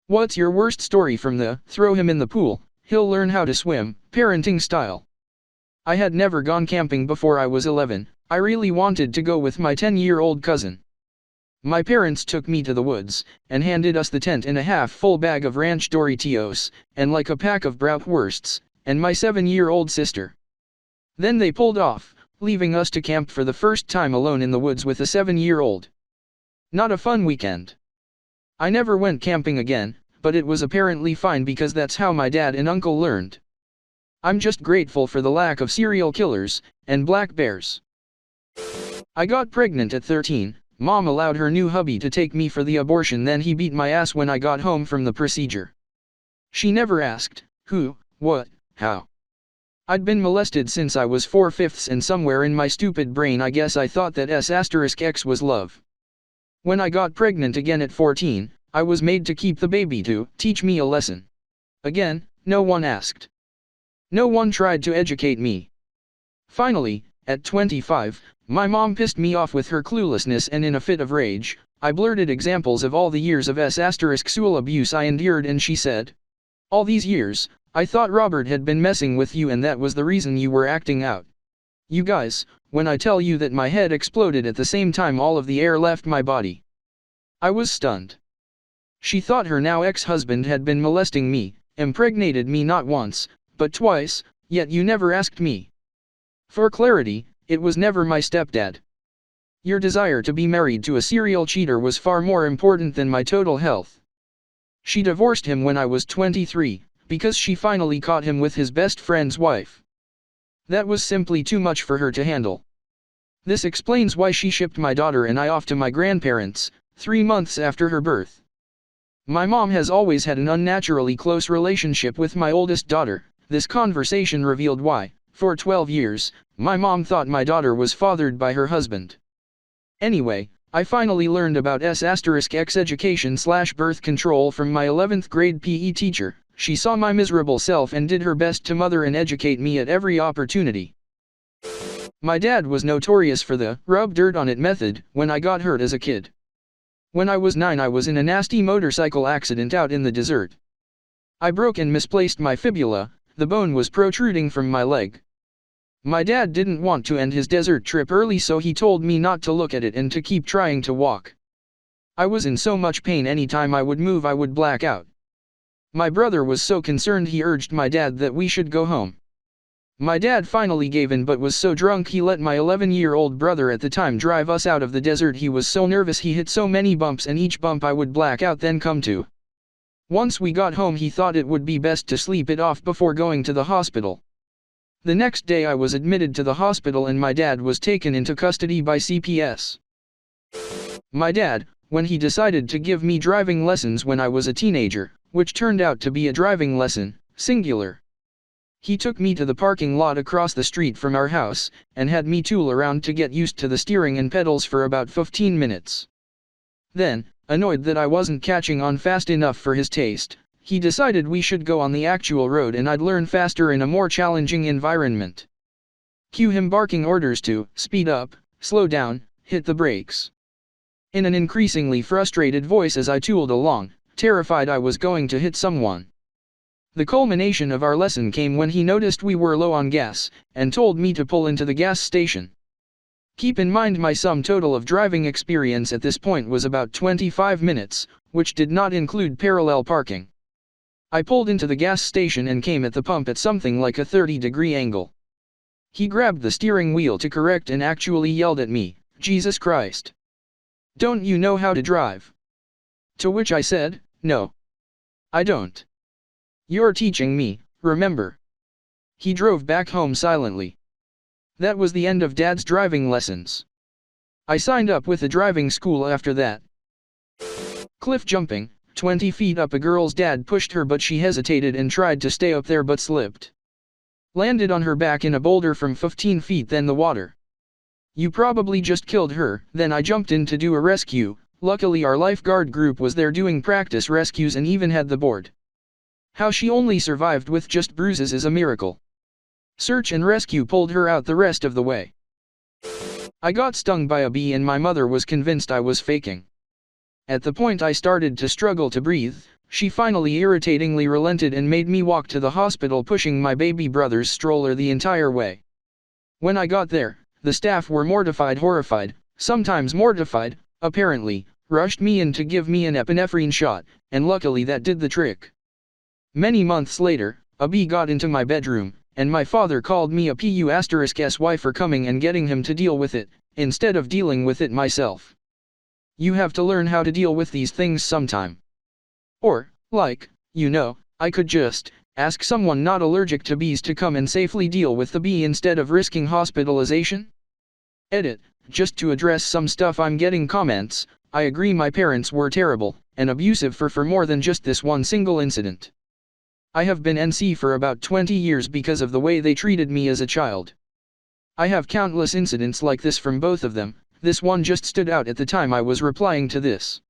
What's your worst story from the throw him in the pool, he'll learn how to swim parenting style? I had never gone camping before I was 11. I really wanted to go with my 10-year-old cousin. My parents took me to the woods, and handed us the tent and a half-full bag of ranch Doritos, and like a pack of bratwursts, and my 7-year-old sister. Then they pulled off, leaving us to camp for the first time alone in the woods with a 7-year-old. Not a fun weekend. I never went camping again, but it was apparently fine because that's how my dad and uncle learned. I'm just grateful for the lack of serial killers and black bears. I got pregnant at 13. Mom allowed her new hubby to take me for the abortion, then he beat my ass when I got home from the procedure. She never asked, who, what, how. I'd been molested since I was 4/5 and somewhere in my stupid brain I guess I thought that S**X was love. When I got pregnant again at 14, I was made to keep the baby to teach me a lesson. Again, no one asked. No one tried to educate me. Finally, at 25, my mom pissed me off with her cluelessness, and in a fit of rage, I blurted examples of all the years of sexual abuse I endured, and she said, "All these years, I thought Robert had been messing with you and that was the reason you were acting out." You guys, when I tell you that my head exploded at the same time all of the air left my body. I was stunned. She thought her now ex-husband had been molesting me, impregnated me not once, but twice, yet you never asked me. For clarity, it was never my stepdad. Your desire to be married to a serial cheater was far more important than my total health. She divorced him when I was 23, because she finally caught him with his best friend's wife. That was simply too much for her to handle. This explains why she shipped my daughter and I off to my grandparents, 3 months after her birth. My mom has always had an unnaturally close relationship with my oldest daughter. This conversation revealed why, for 12 years, my mom thought my daughter was fathered by her husband. Anyway, I finally learned about S**X education/birth control from my 11th grade PE teacher. She saw my miserable self and did her best to mother and educate me at every opportunity. My dad was notorious for the rub dirt on it method when I got hurt as a kid. When I was 9, I was in a nasty motorcycle accident out in the desert. I broke and misplaced my fibula. The bone was protruding from my leg. My dad didn't want to end his desert trip early, so he told me not to look at it and to keep trying to walk. I was in so much pain anytime I would move I would black out. My brother was so concerned he urged my dad that we should go home. My dad finally gave in but was so drunk he let my 11-year-old brother at the time drive us out of the desert. He was so nervous he hit so many bumps and each bump I would black out then come to. Once we got home he thought it would be best to sleep it off before going to the hospital. The next day I was admitted to the hospital and my dad was taken into custody by CPS. My dad, when he decided to give me driving lessons when I was a teenager, which turned out to be a driving lesson, singular. He took me to the parking lot across the street from our house, and had me tool around to get used to the steering and pedals for about 15 minutes. Then, annoyed that I wasn't catching on fast enough for his taste, he decided we should go on the actual road and I'd learn faster in a more challenging environment. Cue him barking orders to speed up, slow down, hit the brakes. In an increasingly frustrated voice as I tooled along, terrified I was going to hit someone. The culmination of our lesson came when he noticed we were low on gas, and told me to pull into the gas station. Keep in mind my sum total of driving experience at this point was about 25 minutes, which did not include parallel parking. I pulled into the gas station and came at the pump at something like a 30-degree angle. He grabbed the steering wheel to correct and actually yelled at me, "Jesus Christ! Don't you know how to drive?" To which I said, "No. I don't. You're teaching me, remember." He drove back home silently. That was the end of Dad's driving lessons. I signed up with a driving school after that. Cliff jumping, 20 feet up. A girl's dad pushed her but she hesitated and tried to stay up there but slipped. Landed on her back in a boulder from 15 feet then the water. You probably just killed her. Then I jumped in to do a rescue. Luckily our lifeguard group was there doing practice rescues and even had the board. How she only survived with just bruises is a miracle. Search and rescue pulled her out the rest of the way. I got stung by a bee and my mother was convinced I was faking. At the point I started to struggle to breathe, She finally irritatingly relented and made me walk to the hospital pushing my baby brother's stroller the entire way. When I got there, the staff were horrified, sometimes mortified, apparently, rushed me in to give me an epinephrine shot, and luckily that did the trick. Many months later, a bee got into my bedroom, and my father called me a PU*SY for coming and getting him to deal with it, instead of dealing with it myself. You have to learn how to deal with these things sometime. Or, I could just ask someone not allergic to bees to come and safely deal with the bee instead of risking hospitalization? Edit, just to address some stuff I'm getting comments, I agree my parents were terrible and abusive for more than just this one single incident. I have been NC for about 20 years because of the way they treated me as a child. I have countless incidents like this from both of them, this one just stood out at the time I was replying to this.